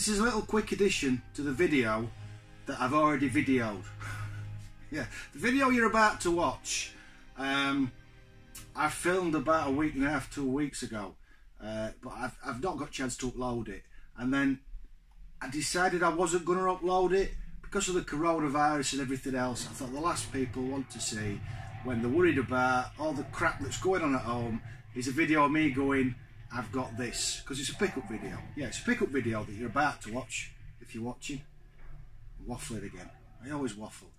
this is a little quick addition to the video that I've already videoed. Yeah, the video you're about to watch, I filmed about a week and a half, 2 weeks ago, but I've not got a chance to upload it. And then I decided I wasn't going to upload it because of the coronavirus and everything else. I thought the last people want to see, when they're worried about all the crap that's going on at home, is a video of me going, I've got this, because it's a pickup video. Yeah, it's a pickup video that you're about to watch, if you're watching. I'm waffling again. I always waffle.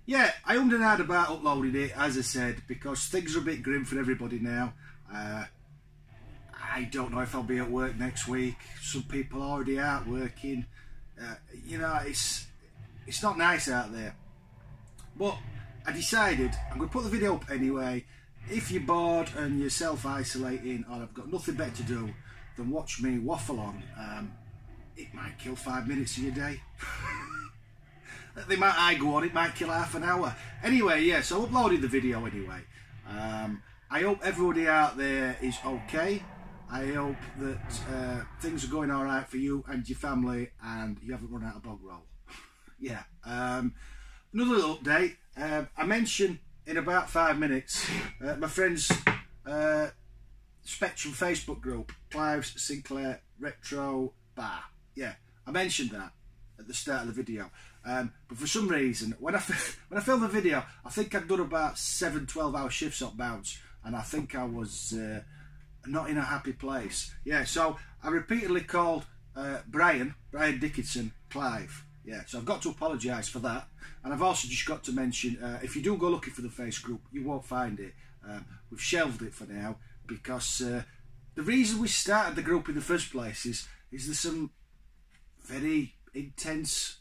Yeah, I ummed and ahed about uploading it, as I said, because things are a bit grim for everybody now. I don't know if I'll be at work next week. Some people are already out working. You know, it's not nice out there. But I decided I'm going to put the video up anyway. If you're bored and you're self-isolating, or I've got nothing better to do than watch me waffle on, it might kill 5 minutes of your day. I go on, it might kill half an hour. Anyway, yeah, so I uploaded the video anyway. I hope everybody out there is okay. I hope that things are going all right for you and your family, and you haven't run out of bog roll. Yeah. Another little update. I mentioned in about 5 minutes my friend's Spectrum Facebook group, Clive's Sinclair Retro Bar. Yeah, I mentioned that at the start of the video. But for some reason, when I filmed the video, I think I'd done about 7 12-hour shifts up bounce, and I think I was not in a happy place. Yeah, so I repeatedly called Brian Dickinson, Clive. Yeah, so I've got to apologise for that. And I've also just got to mention, if you do go looking for the face group, you won't find it. We've shelved it for now, because the reason we started the group in the first place is there's some very intense...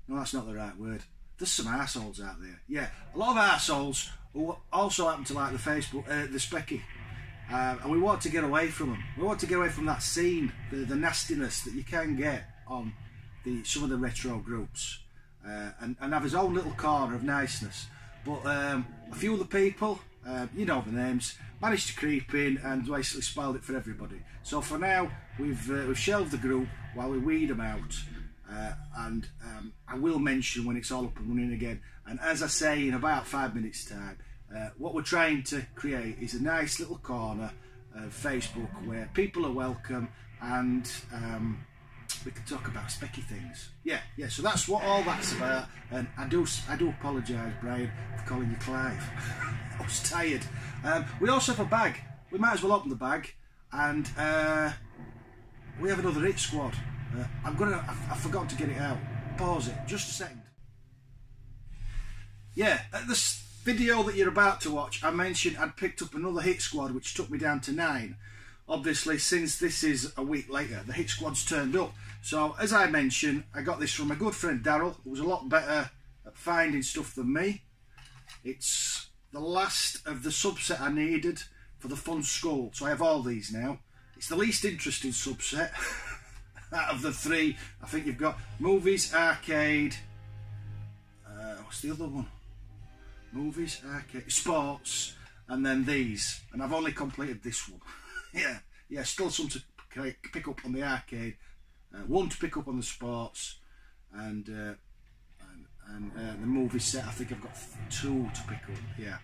No, that's not the right word. There's some arseholes out there. Yeah, a lot of arseholes who also happen to like the Facebook, the Specky. And we want to get away from them. We want to get away from that scene, the nastiness that you can get on some of the retro groups, and have his own little corner of niceness. But a few of the people, you know the names, managed to creep in and basically spoiled it for everybody. So for now, we've shelved the group while we weed them out. And I will mention when it's all up and running again. And as I say, in about 5 minutes time, what we're trying to create is a nice little corner of Facebook where people are welcome, and we can talk about specky things. Yeah, so that's what all that's about. And I do apologise, Brian, for calling you Clive. I was tired. We also have a bag. We might as well open the bag, and we have another hit squad. I forgot to get it out. Pause it, just a second. Yeah, at this video that you're about to watch, I mentioned I'd picked up another hit squad, which took me down to 9. Obviously, since this is a week later, the hit squad's turned up. So, as I mentioned, I got this from my good friend Daryl, who was a lot better at finding stuff than me. It's the last of the subset I needed for the fun skull, so I have all these now. It's the least interesting subset. Out of the 3, I think you've got movies, arcade, what's the other one? Movies, arcade, sports, and then these. And I've only completed this one. yeah, still some to pick up on the arcade, 1 to pick up on the sports, and the movie set. I think I've got 2 to pick up. Yeah,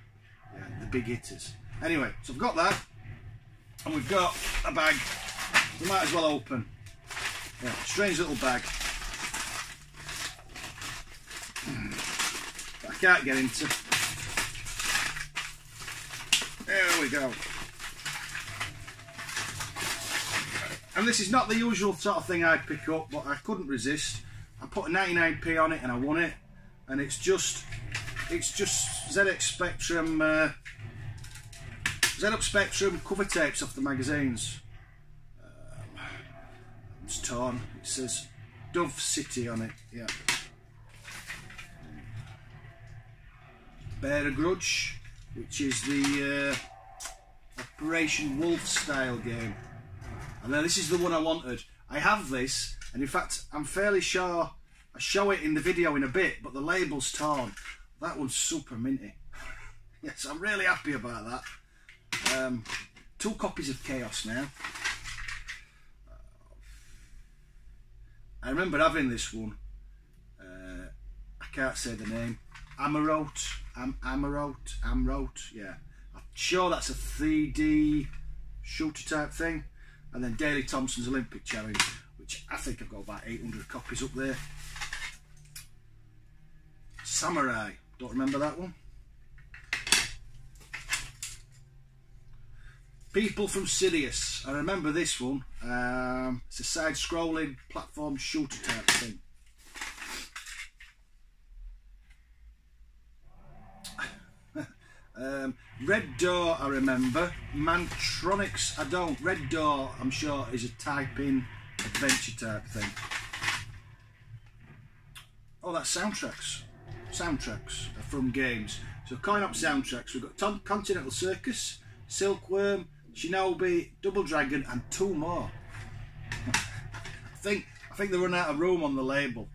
the big hitters. Anyway, so I've got that, and we've got a bag. We might as well open. Yeah, strange little bag that I can't get into. There we go. And this is not the usual sort of thing I'd pick up, but I couldn't resist. I put a 99p on it and I won it. And it's just ZX Spectrum cover tapes off the magazines. It's torn. It says Dove City on it. Yeah. Bear a Grudge, which is the Operation Wolf style game. And then this is the one I wanted. I have this, and in fact, I'm fairly sure I show it in the video in a bit, but the label's torn. That one's super minty. Yes, I'm really happy about that. 2 copies of Chaos now. I remember having this one. I can't say the name. Amrote, yeah. I'm sure that's a 3D shooter type thing. And then Daley Thompson's Olympic Challenge, which I think I've got about 800 copies up there. Samurai, don't remember that one. People from Sirius, I remember this one. It's a side-scrolling platform shooter type thing. Red Door, I remember. Mantronics, I don't. Red Door, I'm sure, is a typing adventure type thing. Oh, that's soundtracks. Soundtracks from games. So, coin up soundtracks. We've got Continental Circus, Silkworm, Shinobi, Double Dragon, and 2 more. I think they run out of room on the label,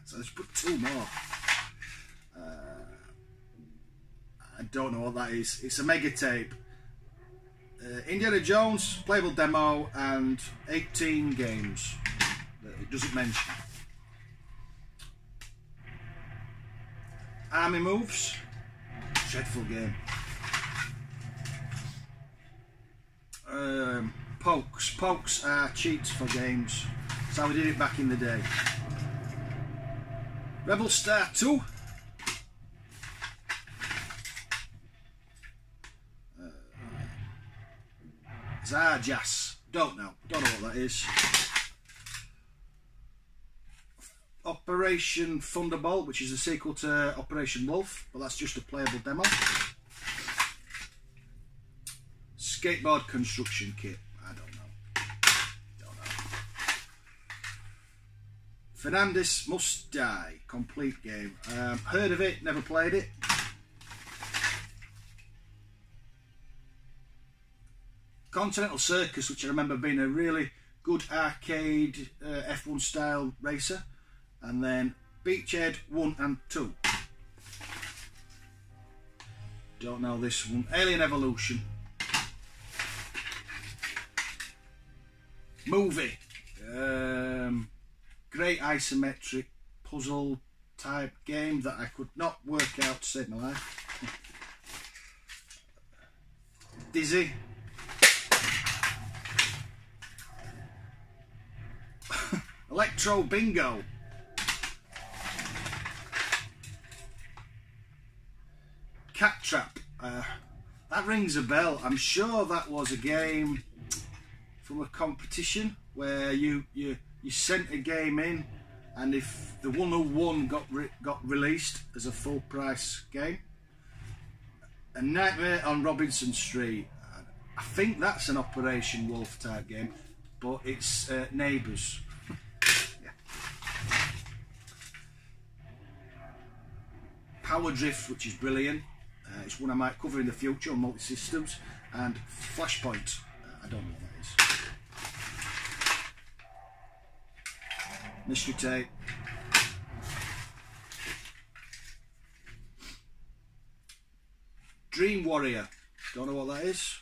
so let's put 2 more. I don't know what that is. It's a mega tape. Indiana Jones, playable demo, and 18 games that it doesn't mention. Army Moves, dreadful game. Pokes are cheats for games. That's how we did it back in the day. Rebel Star 2. Zarjas, don't know what that is. Operation Thunderbolt, which is a sequel to Operation Wolf, but that's just a playable demo. Skateboard construction kit, I don't know. Fernandez Must Die, complete game. Heard of it, never played it. Continental Circus, which I remember being a really good arcade F1 style racer. And then Beachhead 1 and 2. Don't know this one. Alien Evolution. Movie. Great isometric puzzle type game that I could not work out to save my life. Dizzy. Electro Bingo. Cat Trap. That rings a bell. I'm sure that was a game from a competition where you sent a game in, and if the one who won got released as a full price game. A Nightmare on Robinson Street. I think that's an Operation Wolf type game, but it's Neighbours. Power Drift, which is brilliant. It's one I might cover in the future on multi-systems. And Flashpoint. I don't know what that is. Mystery Tape. Dream Warrior. Don't know what that is.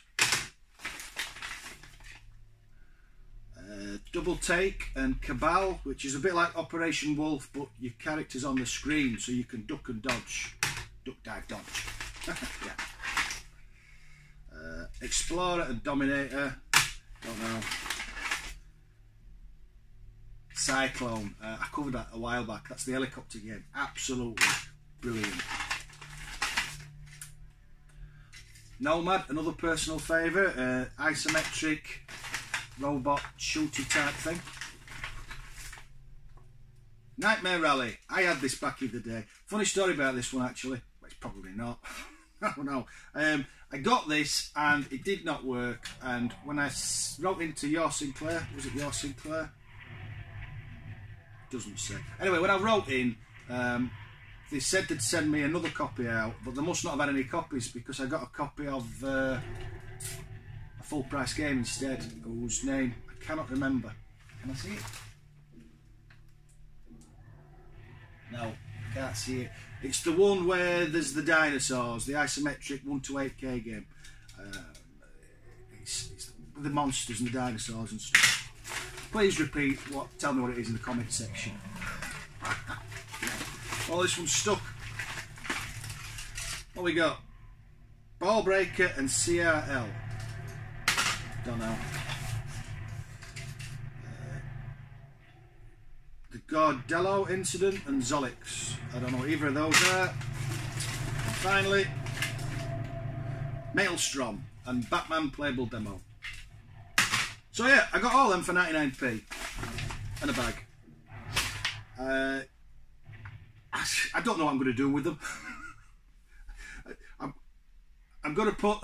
Double Take and Cabal, which is a bit like Operation Wolf, but your character's on the screen, so you can duck and dodge. Duck, dive, dodge. Yeah. Explorer and Dominator. Don't know. Cyclone. I covered that a while back. That's the helicopter game. Absolutely brilliant. Nomad, another personal favourite. Isometric robot shooty type thing. Nightmare Rally. I had this back in the day. Funny story about this one actually. Well, it's probably not. I don't know. I got this and it did not work, and when I wrote into Your Sinclair, was it Your Sinclair? Doesn't say. Anyway, when I wrote in, they said they'd send me another copy out, but they must not have had any copies because I got a copy of a full price game instead, whose name I cannot remember. Can I see it? No, can't see it. It's the one where there's the dinosaurs, the isometric 1 to 8K game. It's the monsters and the dinosaurs and stuff. please repeat tell me what it is in the comment section. Oh, this one's stuck. What we got? Ball breaker and CRL. Don't know. The Gordello incident and Zolix. I don't know what either of those are. And finally, Maelstrom and Batman playable demo. So yeah, I got all them for 99p and a bag. I don't know what I'm going to do with them. I'm going to put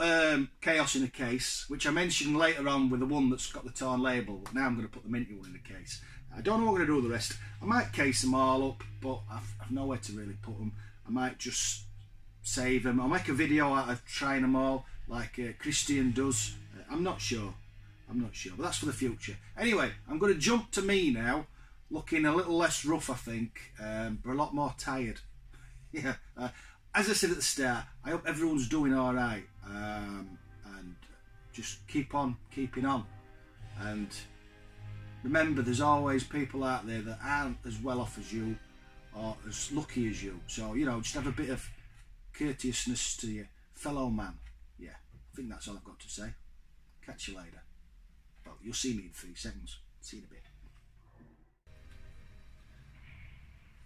Chaos in a case, which I mentioned later on with the one that's got the torn label. But now I'm going to put the minty one in a case. I don't know what I'm going to do with the rest. I might case them all up, but I've nowhere to really put them. I might just save them. I'll make a video out of trying them all, like Christian does. I'm not sure. But that's for the future. Anyway, I'm going to jump to me now, looking a little less rough, I think, but a lot more tired. Yeah. As I said at the start, I hope everyone's doing all right, and just keep on keeping on. And remember, there's always people out there that aren't as well off as you, or as lucky as you. So, you know, just have a bit of courteousness to your fellow man. Yeah, I think that's all I've got to say. Catch you later. Well, you'll see me in 3 seconds. See you in a bit.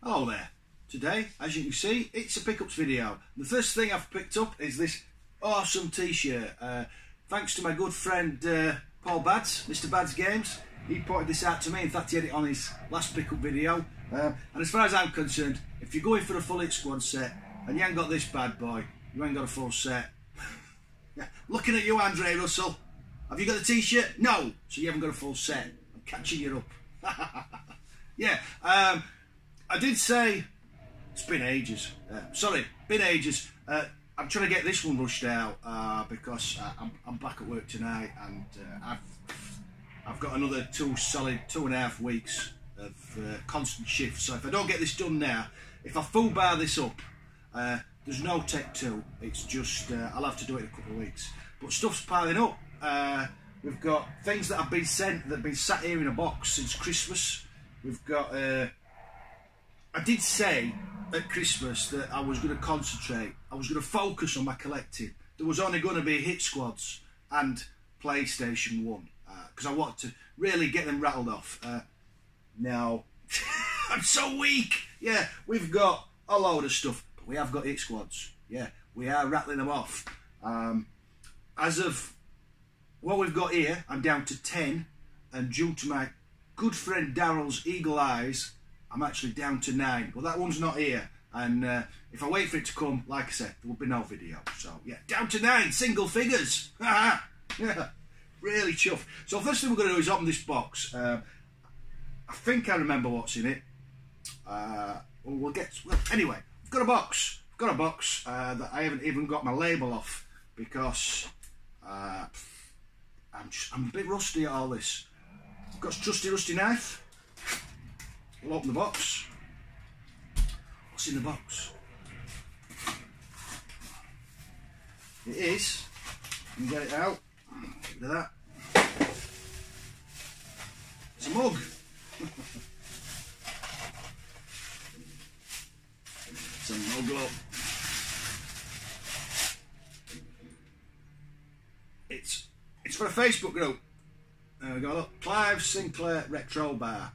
Hello there. Today, as you can see, it's a pickups video. The first thing I've picked up is this awesome t-shirt. Thanks to my good friend Paul Bads, Mr. Bads Games. He pointed this out to me. In fact, he had it on his last pickup video. And as far as I'm concerned, if you're going for a full Hit Squad set and you ain't got this bad boy, you ain't got a full set. Yeah. Looking at you, Andre Russell. Have you got the t-shirt? No. So you haven't got a full set. I'm catching you up. Yeah. I did say... It's been ages. Been ages. I'm trying to get this one rushed out because I'm back at work tonight, and I've got another 2.5 weeks of constant shifts. So if I don't get this done now, if I full bar this up, there's no Tech 2. It's just I'll have to do it in a couple of weeks. But stuff's piling up. We've got things that have been sent that have been sat here in a box since Christmas. We've got. I did say at Christmas that I was going to concentrate. I was going to focus on my collecting. There was only going to be Hit Squads and PlayStation 1 because I wanted to really get them rattled off. Now, I'm so weak. Yeah, we've got a load of stuff, but we have got Hit Squads. Yeah, we are rattling them off. As of what we've got here, I'm down to 10, and due to my good friend Daryl's eagle eyes, I'm actually down to 9. Well, that one's not here, and if I wait for it to come, like I said, there will be no video. So yeah, down to 9, single figures. Yeah, really chuffed. So first thing we're going to do is open this box. I think I remember what's in it. Anyway, I've got a box. That I haven't even got my label off because I'm a bit rusty at all this. I've got a trusty rusty knife. We'll open the box. What's in the box? It is. Let me get it out. Get rid of that. It's a mug. It's a mug up. It's for a Facebook group. There we go. Look, Clive Sinclair Retro Bar.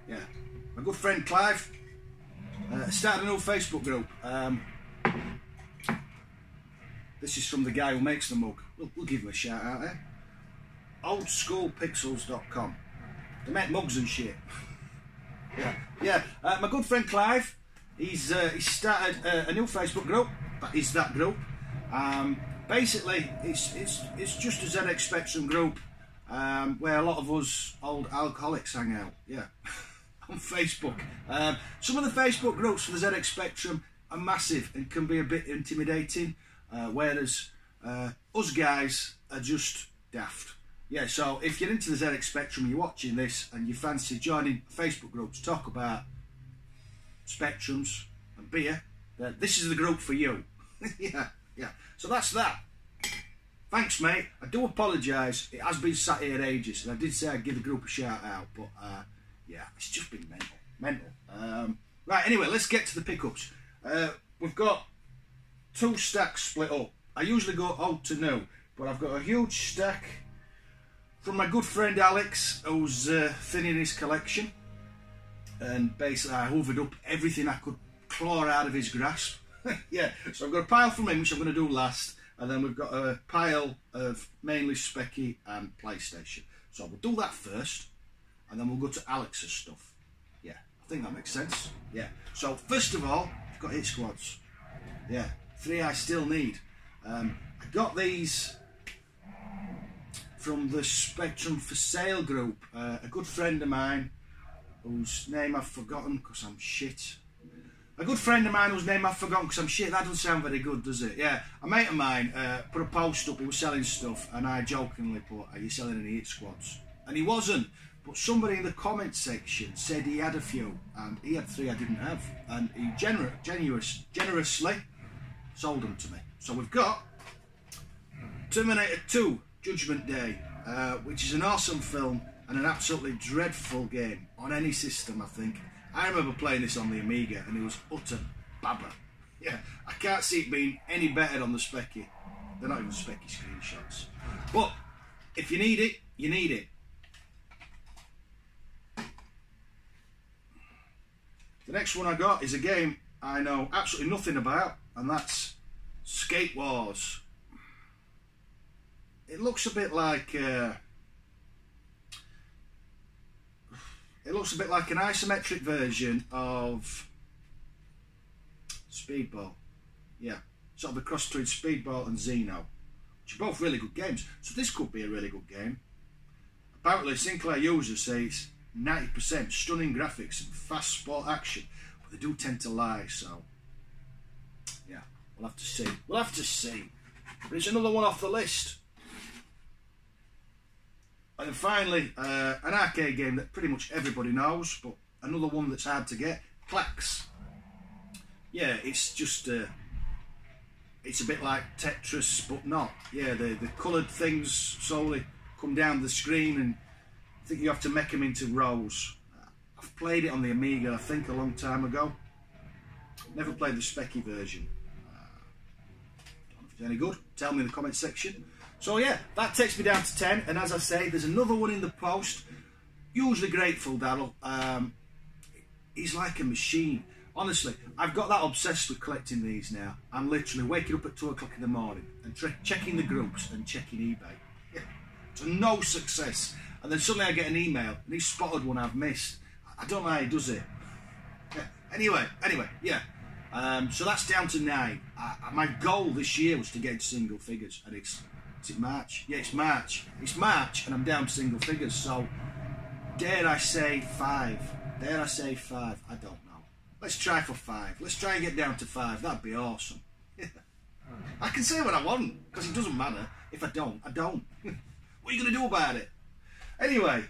Yeah, my good friend Clive started a new Facebook group. This is from the guy who makes the mug. We'll give him a shout out there. Oldschoolpixels.com. They make mugs and shit. Yeah. My good friend Clive, he's started a new Facebook group. That is that group. Basically, it's just a ZX Spectrum group where a lot of us old alcoholics hang out. Yeah. On Facebook. Some of the Facebook groups for the ZX Spectrum are massive and can be a bit intimidating, whereas us guys are just daft. Yeah, so if you're into the ZX Spectrum, you're watching this and you fancy joining a Facebook group to talk about Spectrums and beer, then this is the group for you. Yeah. So that's that. thanks, mate. I do apologise. It has been sat here ages, and I did say I'd give the group a shout out, but yeah, it's just been mental. Right, anyway, let's get to the pickups. We've got 2 stacks split up. I usually go old to new, but I've got a huge stack from my good friend Alex, who's thinning his collection, and basically I hoovered up everything I could claw out of his grasp. Yeah, so I've got a pile from him, which I'm going to do last, and then we've got a pile of mainly Specky and PlayStation. So we'll do that first, and then we'll go to Alex's stuff. Yeah, I think that makes sense. Yeah, so first of all, I've got hit squads. Yeah, 3 I still need. I got these from the Spectrum for Sale group. A good friend of mine, whose name I've forgotten because I'm shit. A good friend of mine whose name I've forgotten because I'm shit. That doesn't sound very good, does it? Yeah, a mate of mine put a post up, he was selling stuff, and I jokingly put, are you selling any hit squads? And he wasn't, but somebody in the comment section said he had a few, and he had 3 I didn't have, and he generously sold them to me. So we've got Terminator 2 Judgment Day, which is an awesome film and an absolutely dreadful game on any system, I think. I remember playing this on the Amiga and it was utter babber. Yeah, I can't see it being any better on the Specky. They're not even Specky screenshots. But if you need it, you need it. The next one I got is a game I know absolutely nothing about, and that's Skate Wars. It looks a bit like an isometric version of Speedball. Yeah, sort of a cross between Speedball and Xeno, which are both really good games. So this could be a really good game. Apparently Sinclair users say it's 90% stunning graphics and fast sport action, but they do tend to lie, so yeah, we'll have to see. We'll have to see. But it's another one off the list. And then finally, an arcade game that pretty much everybody knows, but another one that's hard to get, Clax. Yeah, it's just, it's a bit like Tetris, but not. Yeah, the coloured things slowly come down the screen, and I think you have to make them into rows. I've played it on the Amiga, I think, a long time ago. Never played the Specky version. Don't know if it's any good. Tell me in the comment section. So yeah, that takes me down to 10, and as I say, there's another one in the post. Hugely grateful, Daryl. He's like a machine. Honestly, I've got that obsessed with collecting these now. I'm literally waking up at 2 o'clock in the morning and checking the groups and checking eBay. Yeah. To no success. And then suddenly I get an email, and he's spotted one I've missed. I don't know how he does it. Yeah. Anyway, yeah. So that's down to 9. My goal this year was to get into single figures, and is it March? Yeah, it's March. It's March, and I'm down to single figures. So, dare I say 5? Dare I say 5? I don't know. Let's try for 5. Let's try and get down to 5. That'd be awesome. Yeah. I can say what I want, because it doesn't matter. If I don't, I don't. What are you going to do about it? Anyway,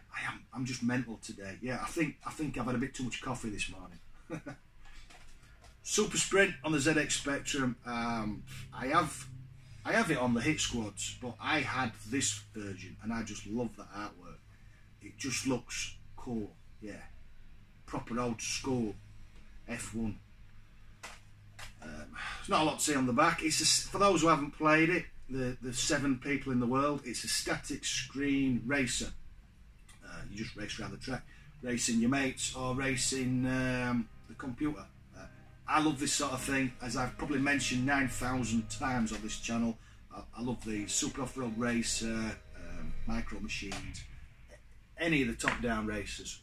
I'm just mental today. Yeah, I think I've had a bit too much coffee this morning. Super Sprint on the ZX Spectrum. I have it on the Hit Squads, but I had this version and I just love the artwork. It just looks cool. Yeah, proper old school F1. There's not a lot to see on the back. It's for those who haven't played it, the 7 people in the world. It's a static screen racer. You just race around the track, racing your mates or racing the computer. I love this sort of thing, as I've probably mentioned 9,000 times on this channel. I love the Super Off-Road Racer, Micro Machines, any of the top-down racers.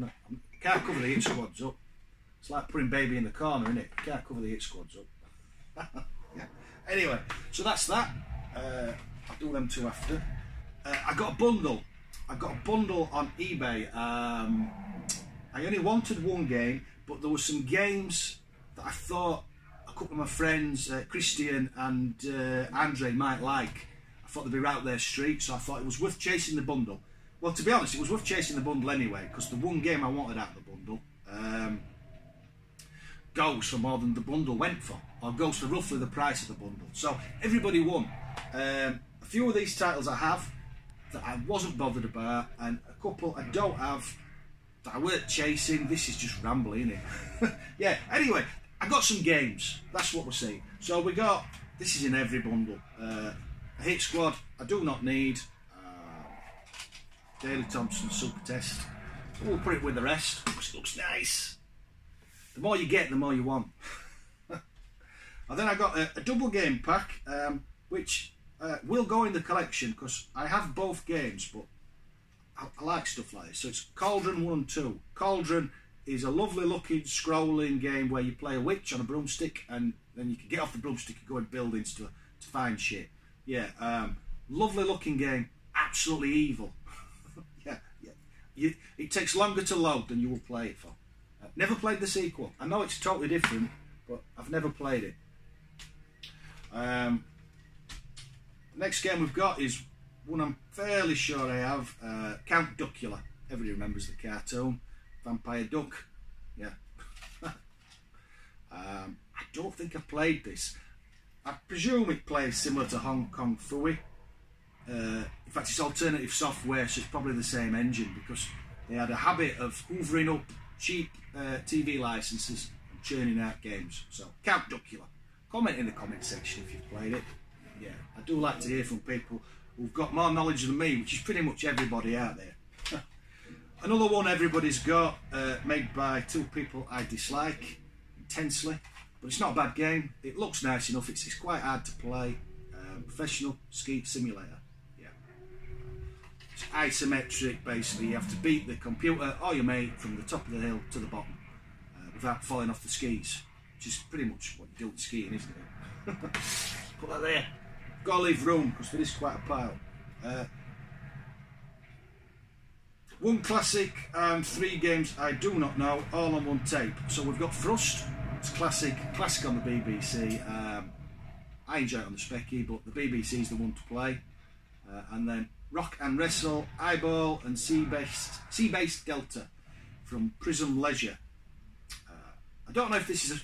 I can't cover the Hit Squads up. It's like putting baby in the corner, isn't it? I can't cover the Hit Squads up. Yeah. Anyway, so that's that. I'll do them 2 after. I got a bundle. I got a bundle on eBay. I only wanted 1 game, but there were some games that I thought a couple of my friends, Christian and Andre, might like. I thought they'd be right up their street, so I thought it was worth chasing the bundle. Well, to be honest, it was worth chasing the bundle anyway, because the 1 game I wanted out of the bundle goes for more than the bundle went for, or goes for roughly the price of the bundle. So everybody won. A few of these titles I have that I wasn't bothered about, and a couple I don't have that I weren't chasing. This is just rambling, isn't it? Yeah, anyway, I got some games. That's what we're saying. So we got, this is in every bundle. A Hit Squad, I do not need. Daley Thompson Super Test. We'll put it with the rest, because it looks nice. The more you get, the more you want. And then I got a double game pack, which will go in the collection, because I have both games, but I like stuff like this. So it's Cauldron 1 and 2. Cauldron is a lovely looking scrolling game where you play a witch on a broomstick, and then you can get off the broomstick and go in buildings to find shit. Yeah, lovely looking game, absolutely evil. It takes longer to load than you will play it for. Never played the sequel. I know it's totally different, but I've never played it. Next game we've got is one I'm fairly sure I have. Count Duckula. Everybody remembers the cartoon. Vampire Duck. Yeah. I don't think I've played this. I presume it plays similar to Hong Kong Phooey. In fact, it's alternative software, so it's probably the same engine, because they had a habit of hoovering up cheap TV licenses and churning out games. So, Count Duckula. Comment in the comment section if you've played it. Yeah, I do like to hear from people who've got more knowledge than me, which is pretty much everybody out there. Another one everybody's got, made by two people I dislike intensely, but it's not a bad game. It looks nice enough. It's quite hard to play. Professional Ski Simulator. It's isometric, basically. You have to beat the computer or your mate from the top of the hill to the bottom without falling off the skis, which is pretty much what you do with skiing, isn't it? Put that there. Gotta leave room, because there is quite a pile. One classic and 3 games I do not know, all on one tape. So we've got Thrust. It's classic on the BBC. I enjoy it on the Specky, but the BBC is the one to play. And then Rock and Wrestle, Eyeball and Sea-Based Delta from Prism Leisure. I don't know if this is a...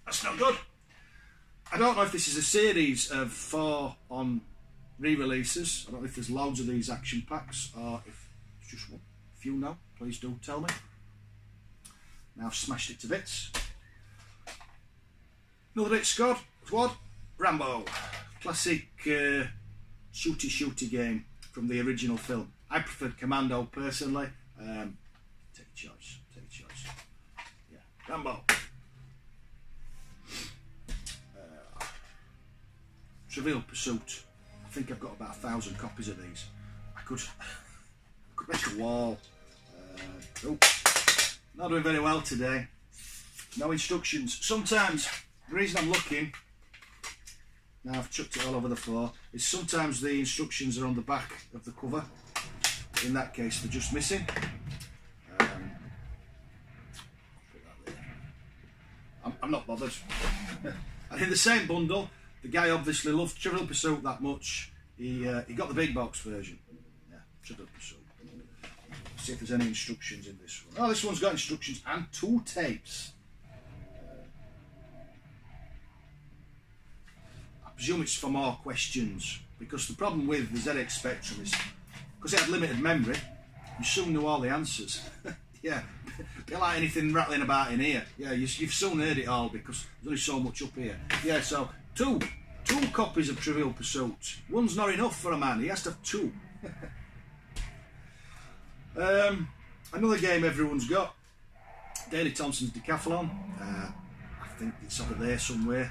That's not good. I don't know if this is a series of 4 on re-releases. I don't know if there's loads of these action packs, or if it's just one. If you know, please do tell me. Now I've smashed it to bits. Another Hit Squad, Rambo. Classic shooty game from the original film. I preferred Commando personally. Take a choice. Yeah, Rambo. Trivial Pursuit. I think I've got about 1,000 copies of these. I could make a wall. Oh, not doing very well today. No instructions. Sometimes the reason I'm looking, now I've chucked it all over the floor, is sometimes the instructions are on the back of the cover. In that case, they're just missing. Put that there. I'm not bothered. And in the same bundle, the guy obviously loved Trivial Pursuit that much. He got the big box version. Yeah, Trivial Pursuit. Let's see if there's any instructions in this one. Oh, this one's got instructions and 2 tapes. I presume it's for more questions, because the problem with the ZX Spectrum is, because it had limited memory, you soon knew all the answers. Yeah, a bit like anything rattling about in here. Yeah, you've soon heard it all, because there's only so much up here. Yeah, so two copies of Trivial Pursuit. One's not enough for a man, he has to have 2. Another game everyone's got, Daley Thompson's Decathlon. I think it's over there somewhere.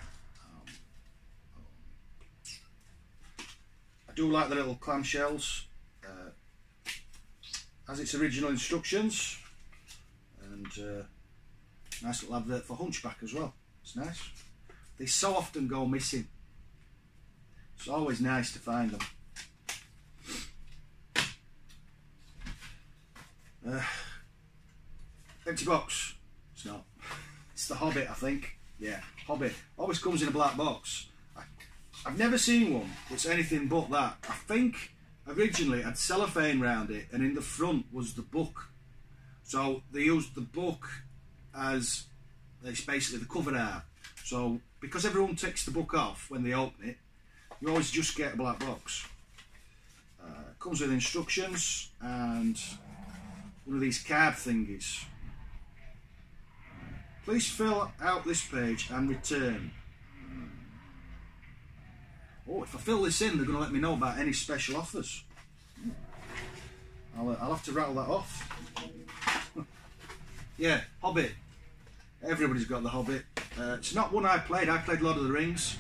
I do like the little clamshells. Has its original instructions, and nice little advert for Hunchback as well. It's nice. They so often go missing. It's always nice to find them. Empty box. It's not. It's the Hobbit, I think. Yeah, Hobbit. Always comes in a black box. I've never seen one that's anything but that. I think originally it had cellophane round it, and in the front was the book. So they used the book as, it's basically the cover art. So because everyone takes the book off when they open it, you always just get a black box. Comes with instructions and one of these card thingies. Please fill out this page and return. Oh, if I fill this in, they're going to let me know about any special offers. I'll have to rattle that off. Yeah, Hobbit. Everybody's got the Hobbit. It's not one I played Lord of the Rings,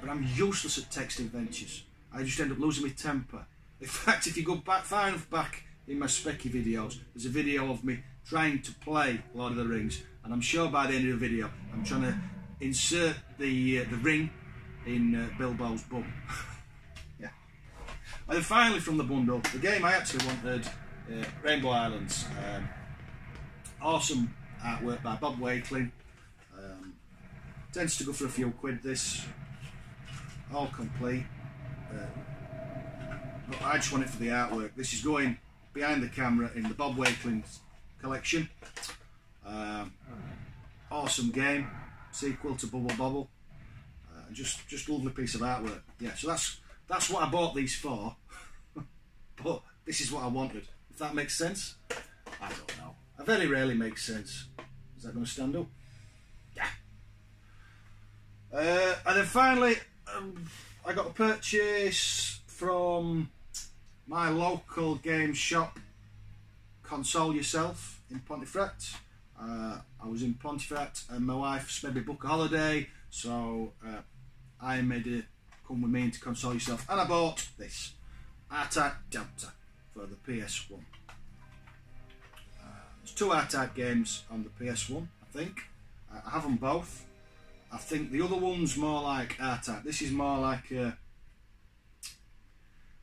but I'm useless at text adventures. I just end up losing my temper. In fact, if you go far enough back in my specky videos, there's a video of me trying to play Lord of the Rings, and I'm sure by the end of the video I'm trying to insert the ring in Bilbo's bum. Yeah. And then finally from the bundle, the game I actually wanted, Rainbow Islands. Awesome artwork by Bob Wakeling. Tends to go for a few quid, this. All complete. But I just want it for the artwork. This is going behind the camera in the Bob Wakeling collection. Awesome game. Sequel to Bubble Bobble. Just a lovely piece of artwork. Yeah, so that's what I bought these for. But this is what I wanted. If that makes sense? I don't know. It very rarely makes sense. Is that going to stand up? Yeah. And then finally, I got a purchase from my local game shop, Console Yourself, in Pontefract. I was in Pontefract and my wife's made me book a holiday, so I made her come with me into Console Yourself, and I bought this R-Type Delta for the PS1. There's two R-Type games on the PS1, I think. I have them both. I think the other one's more like R-Type. This is more like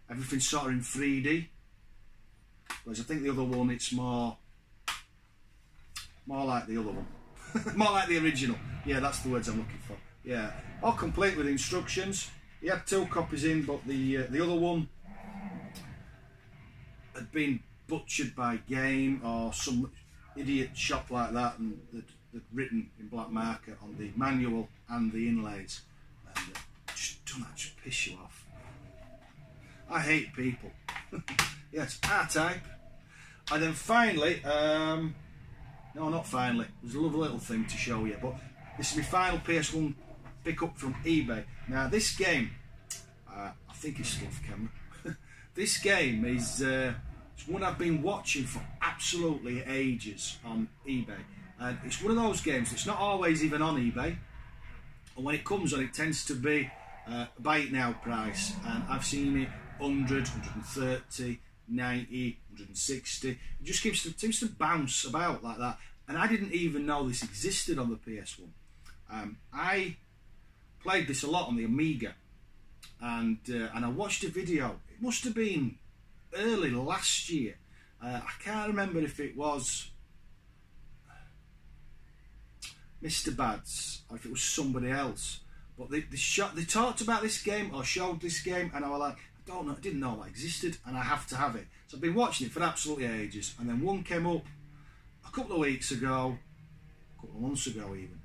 everything's sort of in 3D. Whereas I think the other one, it's more like the other one. More like the original. Yeah, that's the words I'm looking for. Yeah, all complete with instructions. He had two copies in, but the other one had been butchered by Game or some idiot shop like that, and they'd written in black marker on the manual and the inlays. And just don't that just piss you off? I hate people. Yes, R-Type. And then finally, no, not finally, there's a lovely little thing to show you, but this is my final PS1 pickup from eBay. Now this game, I think it's still off camera. This game is it's one I've been watching for absolutely ages on eBay. And it's one of those games that's not always even on eBay. And when it comes on, it tends to be buy it now price. And I've seen it 100, 130, 90, 160. It just seems to bounce about like that. And I didn't even know this existed on the PS1. I played this a lot on the Amiga, and I watched a video. It must have been early last year. I can't remember if it was Mr. Bads or if it was somebody else. But they talked about this game or showed this game, and I was like, I don't know, I didn't know that existed, and I have to have it. So I've been watching it for absolutely ages, and then one came up a couple of weeks ago, a couple of months ago even.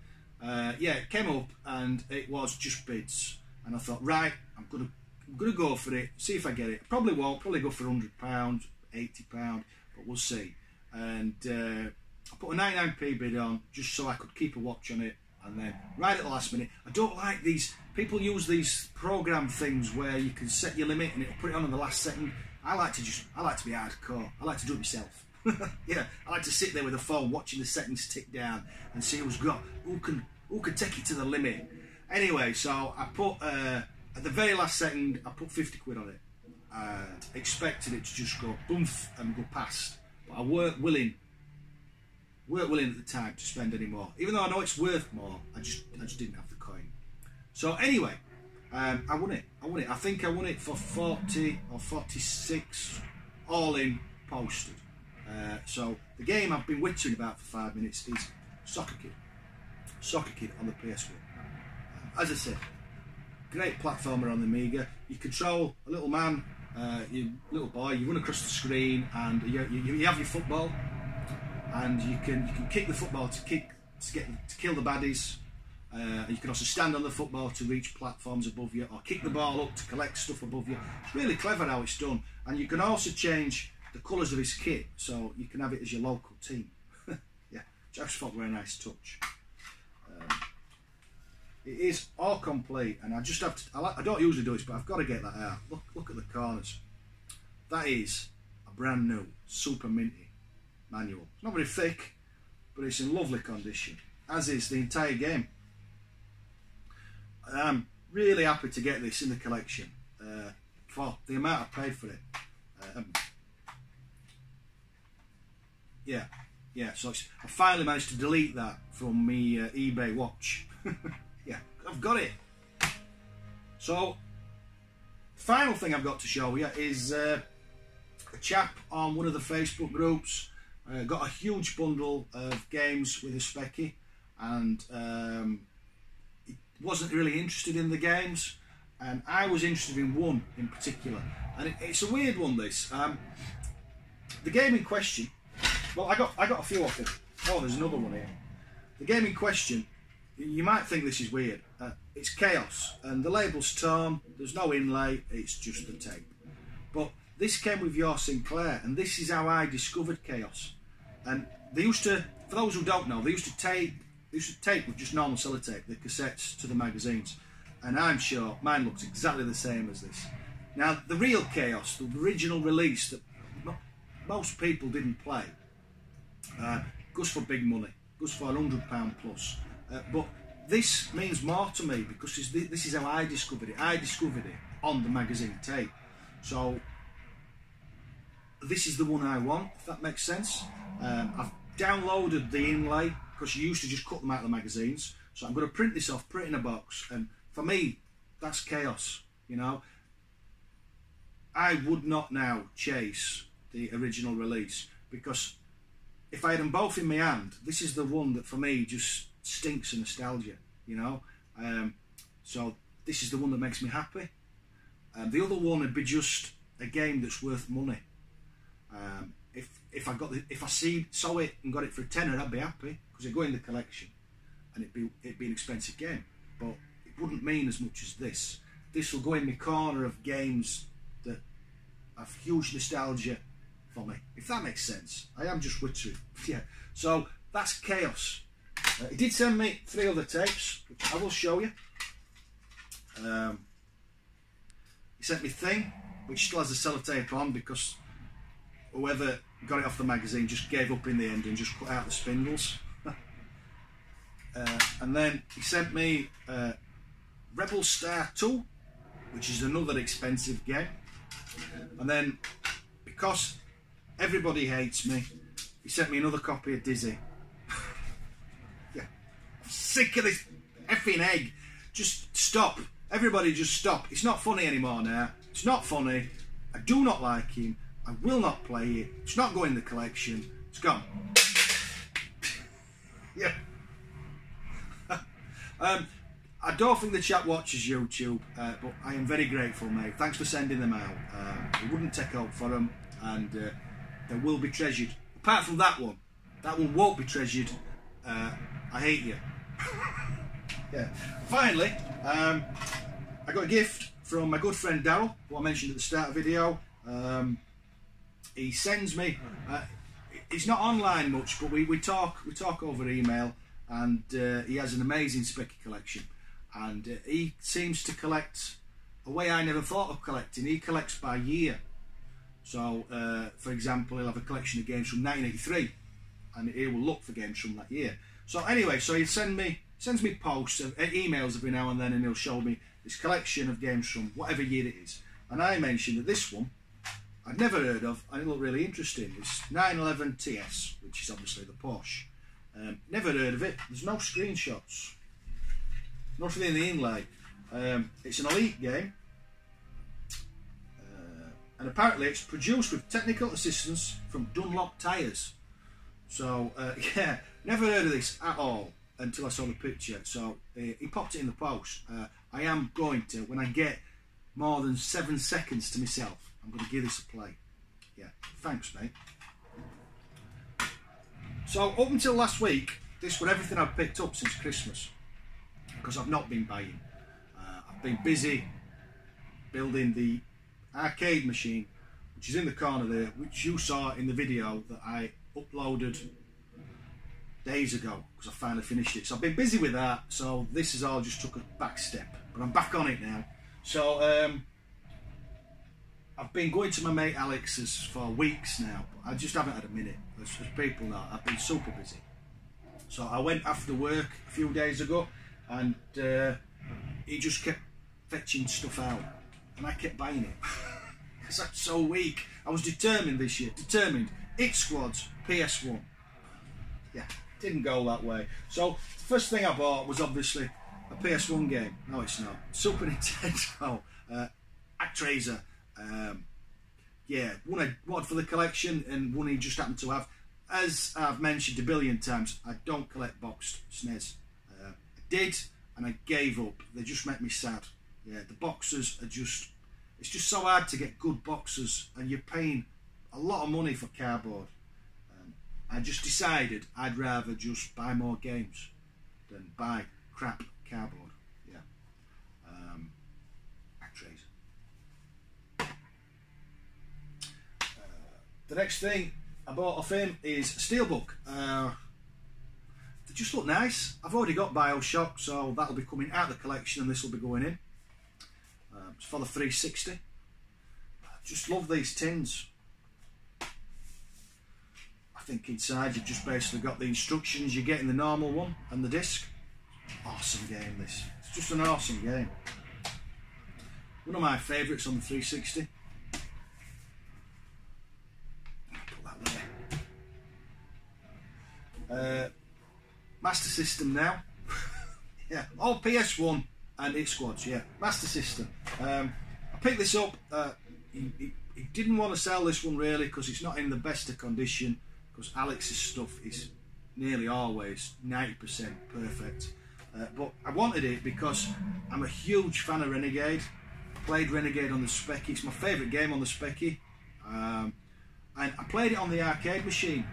Yeah, it came up and it was just bids, and I thought, right, I'm gonna go for it, see if I get it. Probably won't, probably go for £100, £80, but we'll see. And I put a 99p bid on just so I could keep a watch on it, and then right at the last minute, I don't like these, people use these program things where you can set your limit and it'll put it on the last second. I like to be hardcore. I like to do it myself. Yeah, I like to sit there with a phone watching the seconds tick down and see who can take it to the limit. Anyway, so I put at the very last second I put 50 quid on it, expected it to just go boomf and go past, but I weren't willing at the time to spend any more, even though I know it's worth more. I just didn't have the coin. So anyway, I won it. I think I won it for 40 or 46 all in posted. So the game I've been wittering about for 5 minutes is Soccer Kid on the PS1. As I said, great platformer on the Amiga. You control a little man, little boy. You run across the screen, and you have your football, and you can kick the football to kill the baddies. You can also stand on the football to reach platforms above you, or kick the ball up to collect stuff above you. It's really clever how it's done. And you can also change the colours of his kit, so you can have it as your local team. Yeah, which I just thought were a nice touch. It is all complete, and I just have to. I don't usually do this, but I've got to get that out. Look at the corners. That is a brand new, super minty manual. It's not very thick, but it's in lovely condition, as is the entire game. And I'm really happy to get this in the collection for the amount I paid for it. Yeah. So I finally managed to delete that from my eBay watch. Yeah, I've got it. So, final thing I've got to show you is a chap on one of the Facebook groups got a huge bundle of games with a specky, and he wasn't really interested in the games, and I was interested in one in particular, and it's a weird one. This the game in question. Well, I got a few of them. Oh, there's another one here. The game in question. You might think this is weird. It's Chaos, and the label's torn. There's no inlay. It's just the tape. But this came with your Sinclair, and this is how I discovered Chaos. And they used to, for those who don't know, they used to tape with just normal sellotape the cassettes to the magazines. And I'm sure mine looks exactly the same as this. Now, the real Chaos, the original release that most people didn't play, goes for big money, goes for £100 plus. But this means more to me because this is how I discovered it. I discovered it on the magazine tape. So this is the one I want, if that makes sense. I've downloaded the inlay because you used to just cut them out of the magazines. So I'm going to print this off, put it in a box, and for me, that's Chaos. You know, I would not now chase the original release because if I had them both in my hand, this is the one that for me just stinks of nostalgia, you know. So this is the one that makes me happy. The other one would be just a game that's worth money. If I saw it and got it for a tenner, I'd be happy because it'd go in the collection, and it'd be an expensive game. But it wouldn't mean as much as this. This will go in my corner of games that have huge nostalgia for me, if that makes sense. I am just wittering. Yeah. So that's Chaos. He did send me 3 other tapes, which I will show you. He sent me Thing, which still has the sellotape on because whoever got it off the magazine just gave up in the end and just cut out the spindles. And then he sent me Rebel Star 2, which is another expensive game. And then, because everybody hates me, he sent me another copy of Dizzy. Yeah, I'm sick of this effing egg. Just stop. Everybody just stop. It's not funny anymore now. It's not funny. I do not like him. I will not play it. It's not going in the collection. It's gone. Yeah. I don't think the chap watches YouTube, but I am very grateful, mate. Thanks for sending them out. We wouldn't take out for them, and they will be treasured. Apart from that one won't be treasured. I hate you. Yeah. Finally, I got a gift from my good friend Daryl, who I mentioned at the start of the video. He sends me. He's not online much, but we talk over email, and he has an amazing specky collection. And he seems to collect a way I never thought of collecting. He collects by year. So, for example, he'll have a collection of games from 1983, and he will look for games from that year. So anyway, so he sends me posts, emails every now and then, and he'll show me this collection of games from whatever year it is. And I mentioned that this one I'd never heard of, and it looked really interesting. It's 911 TS, which is obviously the Porsche. Never heard of it. There's no screenshots. Nothing in the inlay. It's an elite game, and apparently it's produced with technical assistance from Dunlop Tyres. So yeah, never heard of this at all until I saw the picture. So he popped it in the post. I am going to, when I get more than 7 seconds to myself, I'm going to give this a play. Yeah, thanks, mate. So up until last week, this was everything I've picked up since Christmas. because I've not been buying. I've been busy building the arcade machine, which is in the corner there, which you saw in the video that I uploaded days ago, because I finally finished it. So I've been busy with that, so this has all just took a back step, but I'm back on it now. So I've been going to my mate Alex's for weeks now, but I just haven't had a minute. As people know, I've been super busy. So I went after work a few days ago, and he just kept fetching stuff out, and I kept buying it because I'm so weak. I was determined this year, determined. It squads, PS1. Yeah, didn't go that way. So the first thing I bought was obviously a PS1 game. No, it's not. Super Nintendo, Actraiser. Yeah, one I wanted for the collection, and one he just happened to have. As I've mentioned a billion times, I don't collect boxed SNES. I did, and I gave up. They just make me sad. Yeah, the boxes are just... It's just so hard to get good boxes, and you're paying a lot of money for cardboard. I just decided I'd rather just buy more games than buy crap cardboard. Yeah. Actraiser. The next thing I bought off him is Steelbook. They just look nice. I've already got BioShock, so that'll be coming out of the collection, and this will be going in. It's for the 360. I just love these tins. I think inside you've just basically got the instructions you get in the normal one and the disc. Awesome game, this. It's just an awesome game. One of my favourites on the 360. Put that there. Master System now. Yeah, all PS1 and it squads, yeah. Master System. I picked this up. He didn't want to sell this one really because it's not in the best of condition, because Alex's stuff is nearly always 90% perfect. But I wanted it because I'm a huge fan of Renegade. I played Renegade on the Specky. It's my favourite game on the Specky. And I played it on the arcade machine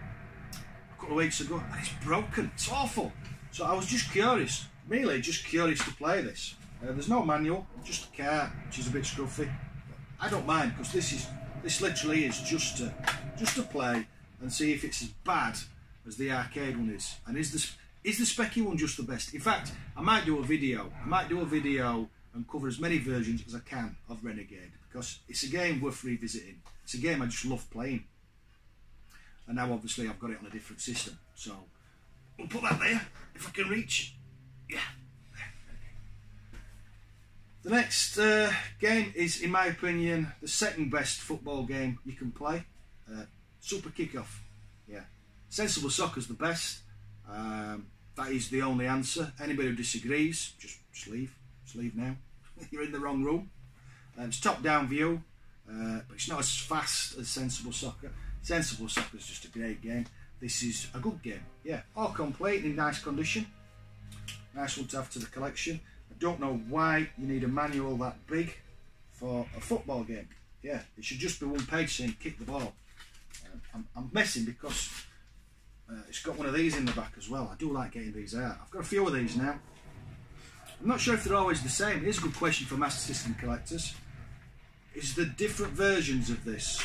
a couple of weeks ago, and it's broken. It's awful. So I was just curious, really just curious to play this. There's no manual, just a car, which is a bit scruffy. I don't mind, because this literally is just to play and see if it's as bad as the arcade one is. And is the Specky one just the best? In fact, I might do a video. And cover as many versions as I can of Renegade, because it's a game worth revisiting. It's a game I just love playing. And now obviously I've got it on a different system, so we'll put that there if I can reach. Yeah. The next game is, in my opinion, the second best football game you can play. Super Kickoff. Yeah. Sensible Soccer's the best. That is the only answer. Anybody who disagrees, just leave. Just leave now. You're in the wrong room. It's top-down view, but it's not as fast as Sensible Soccer. Sensible Soccer is just a great game. This is a good game. Yeah, all complete in nice condition. Nice one to have to the collection. I don't know why you need a manual that big for a football game. Yeah, it should just be one page saying kick the ball. I'm messing because it's got one of these in the back as well. I do like getting these out. I've got a few of these now. I'm not sure if they're always the same. Here's a good question for Master System collectors. Is there different versions of this,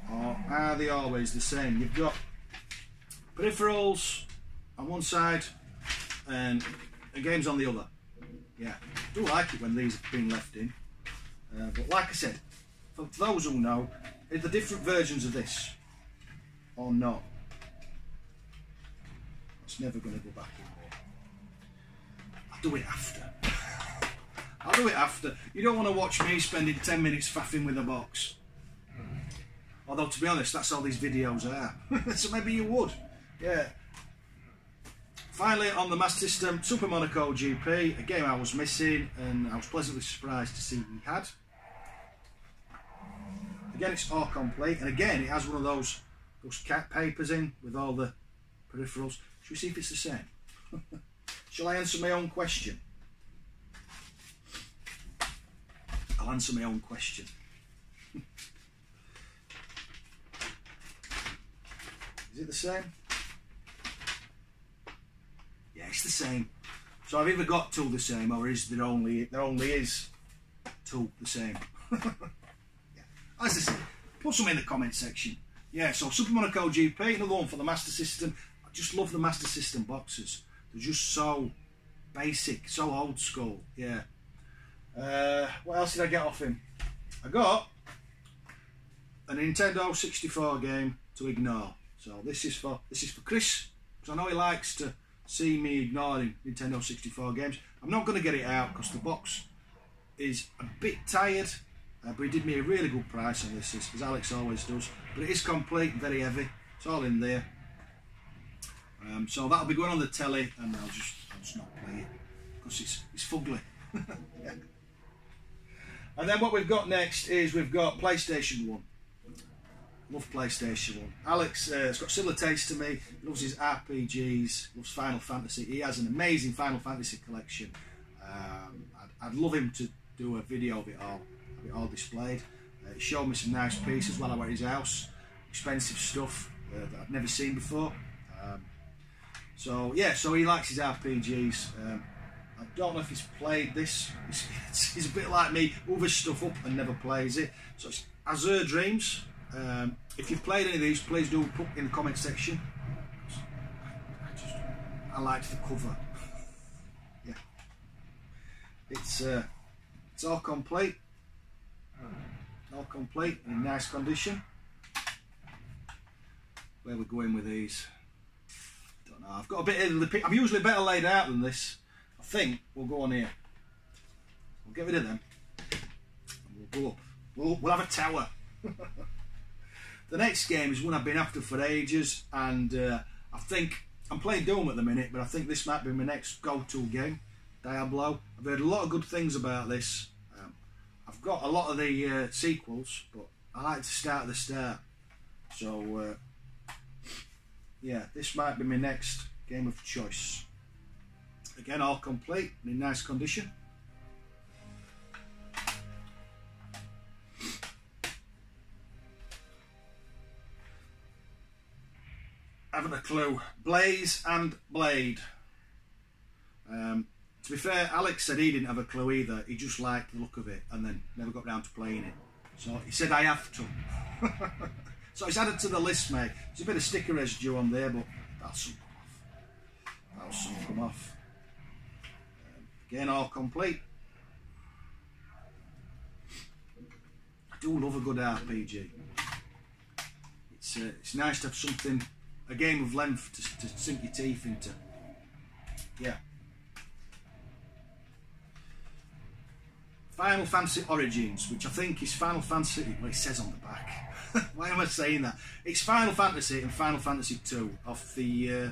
or are they always the same? You've got peripherals on one side and games on the other. Yeah, I do like it when these have been left in. But like I said, for those who know, are there different versions of this or not? It's never going to go back in there. I'll do it after. I'll do it after. You don't want to watch me spending 10 minutes faffing with a box. Although, to be honest, that's all these videos are. So maybe you would. Yeah. Finally, on the Master System, Super Monaco GP, a game I was missing, and I was pleasantly surprised to see we had. Again, it's all complete, and again, it has one of those cat papers in with all the peripherals. Should we see if it's the same? Shall I answer my own question? I'll answer my own question. Is it the same? Yeah, it's the same. So I've either got two the same, or is there only is two the same. Yeah. As I say, put some in the comment section. Yeah, so Super Monaco GP, another one for the Master System. I just love the Master System boxes. They're just so basic, so old school. Yeah. What else did I get off him? I got a Nintendo 64 game to ignore. So this is for Chris, because I know he likes to see me ignoring Nintendo 64 games. I'm not going to get it out because the box is a bit tired, but he did me a really good price on this, as Alex always does. But it is complete, very heavy. It's all in there. So that'll be going on the telly, and I'll just not play it because it's fugly. Yeah. And then what we've got next is we've got PlayStation 1. Love PlayStation 1. Alex has got similar taste to me. He loves his RPGs, loves Final Fantasy. He has an amazing Final Fantasy collection. I'd love him to do a video of it all, have it all displayed. He showed me some nice pieces while I were at his house. Expensive stuff that I've never seen before. So yeah, so he likes his RPGs. I don't know if he's played this. He's a bit like me, Hoover stuff up and never plays it. So it's Azure Dreams. If you've played any of these, please do put in the comment section. I liked the cover. Yeah, it's all complete, in nice condition. Where we're going with these, don't know. I've got a bit of the. I'm usually better laid out than this. I think we'll go on here. We'll get rid of them. And we'll go up. We'll have a tower. The next game is one I've been after for ages, and I think I'm playing Doom at the minute, but I think this might be my next go-to game, Diablo. I've heard a lot of good things about this. I've got a lot of the sequels, but I like to start at the start. So yeah, this might be my next game of choice. Again, all complete and in nice condition. Haven't a clue. Blaze and Blade. To be fair, Alex said he didn't have a clue either. He just liked the look of it and then never got round to playing it. So he said I have to. So it's added to the list, mate. There's a bit of sticker residue on there, but that'll soon come off. That'll soon come off. Again, all complete. I do love a good RPG. It's nice to have something, a game of length to sink your teeth into. Yeah. Final Fantasy Origins, which I think is Final Fantasy, well, it says on the back. Why am I saying that? It's Final Fantasy and Final Fantasy 2 off the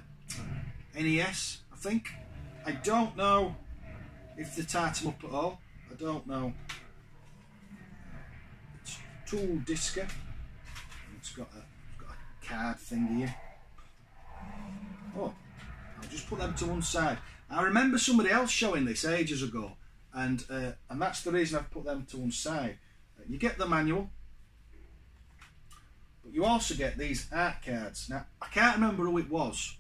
NES, I think. I don't know if they tied them up at all. I don't know. It's tool discer. It's got a card thing here. Oh, I'll just put them to one side. I remember somebody else showing this ages ago, and that's the reason I've put them to one side. You get the manual, but you also get these art cards. Now, I can't remember who it was,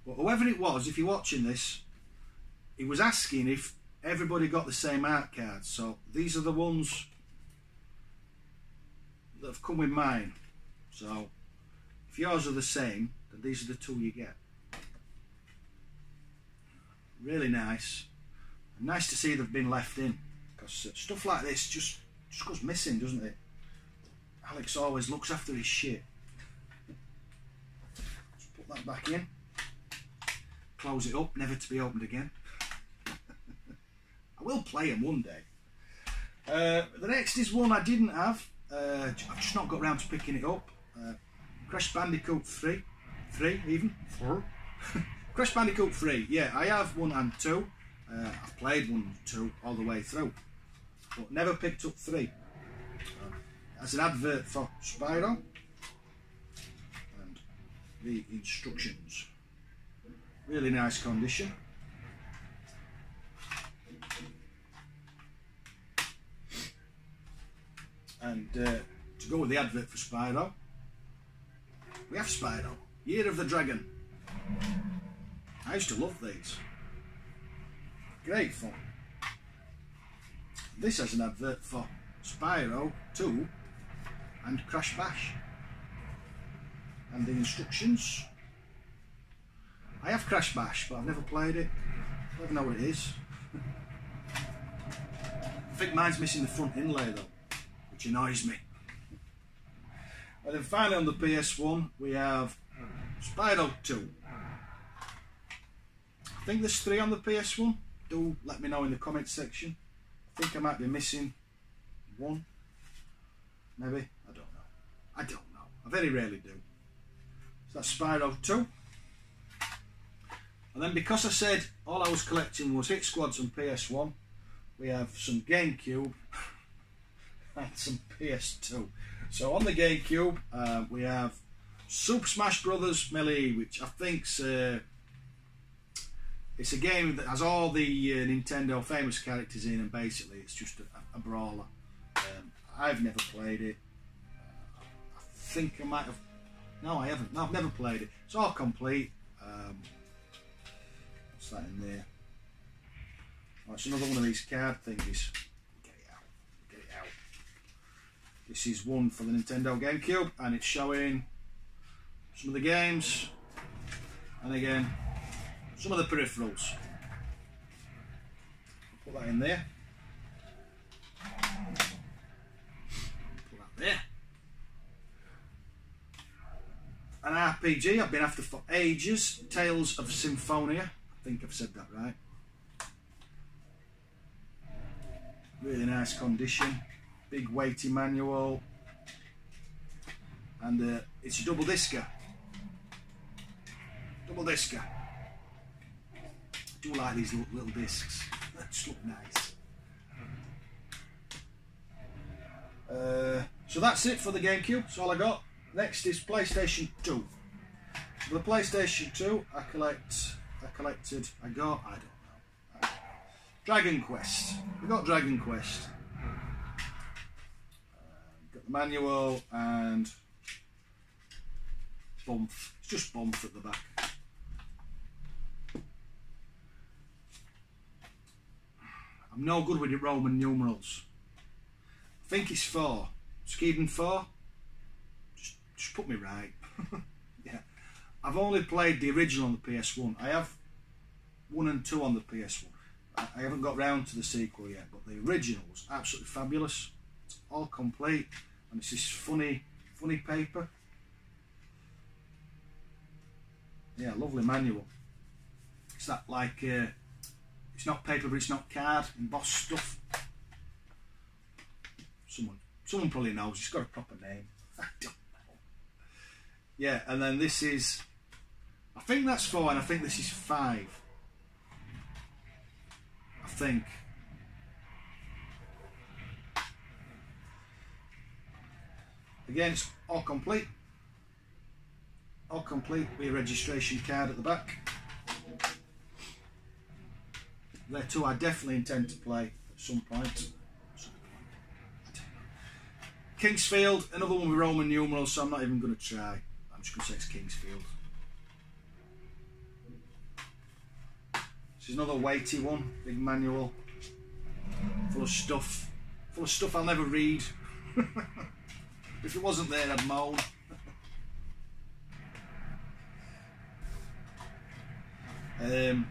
but whoever it was, if you're watching this, he was asking if everybody got the same art cards. So these are the ones that have come with mine. So if yours are the same, then these are the two you get. Really nice. And nice to see they've been left in, because stuff like this just goes missing, doesn't it? Alex always looks after his shit. Just put that back in. Close it up, never to be opened again. I will play them one day. The next is one I didn't have. I've just not got round to picking it up. Crash Bandicoot 3. 3 even? 4. Crash Bandicoot 3. Yeah, I have 1 and 2. I've played 1 and 2 all the way through, but never picked up 3. As an advert for Spyro and the instructions. Really nice condition. And to go with the advert for Spyro, we have Spyro, Year of the Dragon. I used to love these. Great fun. This has an advert for Spyro 2 and Crash Bash. And the instructions. I have Crash Bash, but I've never played it. I don't know what it is. I think mine's missing the front inlay though, which annoys me. And then finally on the PS1 we have Spyro 2. I think there's 3 on the PS1. Do let me know in the comments section. I think I might be missing 1. Maybe. I don't know. I don't know. I very rarely do. So that's Spyro 2. And then because I said all I was collecting was Hit Squads on PS1, we have some GameCube and some PS2. So on the GameCube we have Super Smash Bros. Melee, which I think's it's a game that has all the Nintendo famous characters in, and basically it's just a brawler. I've never played it. I think I might have. No, I haven't. No, I've never played it. It's all complete. What's that in there? Oh, it's another one of these card thingies. Get it out. Get it out. This is one for the Nintendo GameCube, and it's showing some of the games, and again some of the peripherals. I'll put that in there. Put that there. An RPG I've been after for ages, Tales of Symphonia. I think I've said that right. Really nice condition, big weighty manual, and it's a double discer. Double discer. I do like these little discs. They just look nice. So that's it for the GameCube. That's all I got. Next is PlayStation 2. So the PlayStation 2, I don't know. Dragon Quest. We got Dragon Quest. Got the manual and Bumf. It's just Bumf at the back. I'm no good with the Roman numerals. I think it's 4. Skeden 4. Just put me right. Yeah. I've only played the original on the PS1. I have 1 and 2 on the PS1. I haven't got round to the sequel yet, but the original was absolutely fabulous. It's all complete, and it's this funny paper. Yeah, lovely manual. It's that like, it's not paper, but it's not card, embossed stuff. Someone probably knows. It's got a proper name. I don't know. Yeah, and then this is, I think that's 4, and I think this is 5. I think. Again, it's all complete. All complete with a registration card at the back. There too, I definitely intend to play at some point. Kingsfield, another one with Roman numerals, so I'm not even going to try. I'm just going to say it's Kingsfield. This is another weighty one, big manual, full of stuff I'll never read. If it wasn't there, I'd moan. I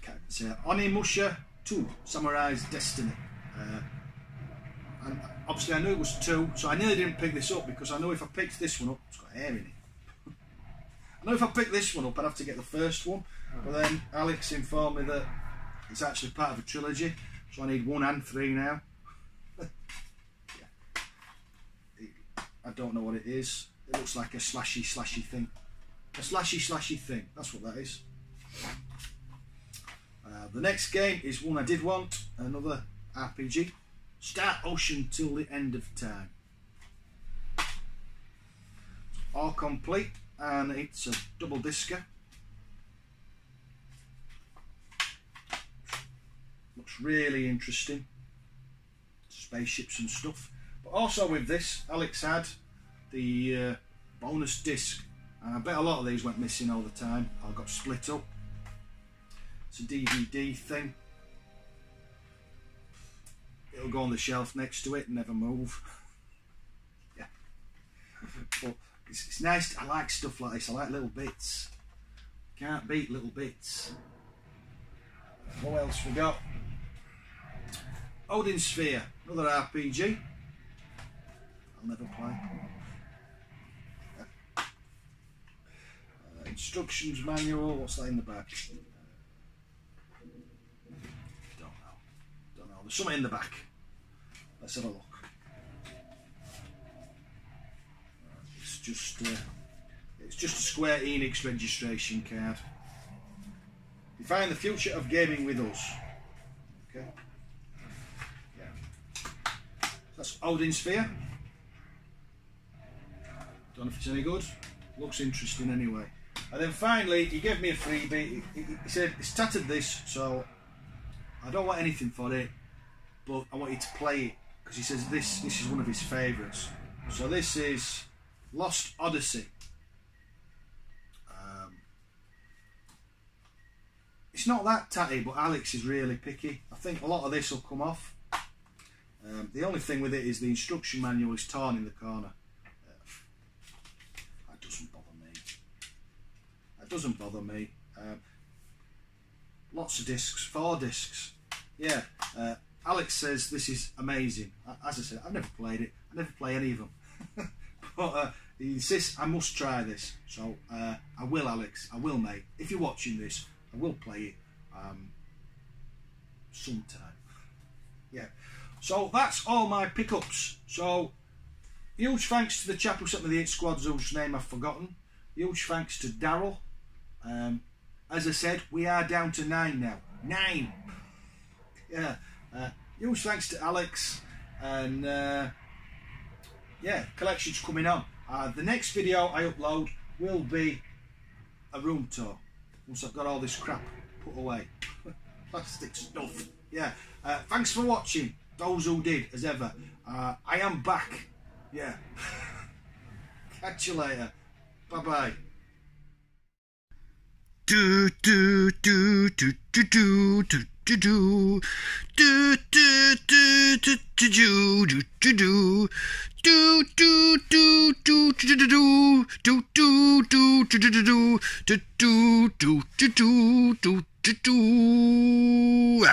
can't say it. Onimusha 2, Samurai's Destiny. And obviously I knew it was 2, so I nearly didn't pick this up because I know if I picked this one up, it's got hair in it. I know if I pick this one up, I'd have to get the first one, but then Alex informed me that it's actually part of a trilogy, so I need 1 and 3 now. Yeah. I don't know what it is. It looks like a slashy thing. A slashy thing, that's what that is. The next game is one I did want, another RPG. Start Ocean Till the End of Time. All complete, and it's a double discer. Looks really interesting. Spaceships and stuff. But also with this, Alex had the bonus disc. And I bet a lot of these went missing all the time. I got split up. It's a DVD thing. It'll go on the shelf next to it and never move. Yeah. But it's nice. I like stuff like this. I like little bits. Can't beat little bits. What else we got? Odin Sphere, another RPG. I'll never play. Instructions manual. What's that in the back? Don't know. There's something in the back. Let's have a look. It's just a Square Enix registration card. Define the future of gaming with us. Okay. Yeah. That's Odin Sphere. Don't know if it's any good. Looks interesting anyway. And then finally, he gave me a freebie. He said, "It's tattered this, so I don't want anything for it, but I want you to play it," because he says this is one of his favourites. So this is Lost Odyssey. It's not that tatty, but Alex is really picky. I think a lot of this will come off. The only thing with it is the instruction manual is torn in the corner. That doesn't bother me. That doesn't bother me. Lots of discs, 4 discs. Yeah, Alex says this is amazing. As I said, I've never played it. I never play any of them. But he insists I must try this. So I will, Alex. I will, mate. If you're watching this, I will play it sometime. Yeah. So that's all my pickups. So huge thanks to the chap who sent me the 8 squads whose name I've forgotten. Huge thanks to Daryl. As I said, we are down to 9 now. 9! Yeah. Huge thanks to Alex. And yeah, collection's coming on. The next video I upload will be a room tour. Once I've got all this crap put away. Plastic stuff. Yeah. Thanks for watching. Those who did, as ever. I am back. Yeah. Catch you later. Bye bye. Do do do do do do do do do do do do do do do do do. Do do do do do do do do do do do do do do do do do do do do.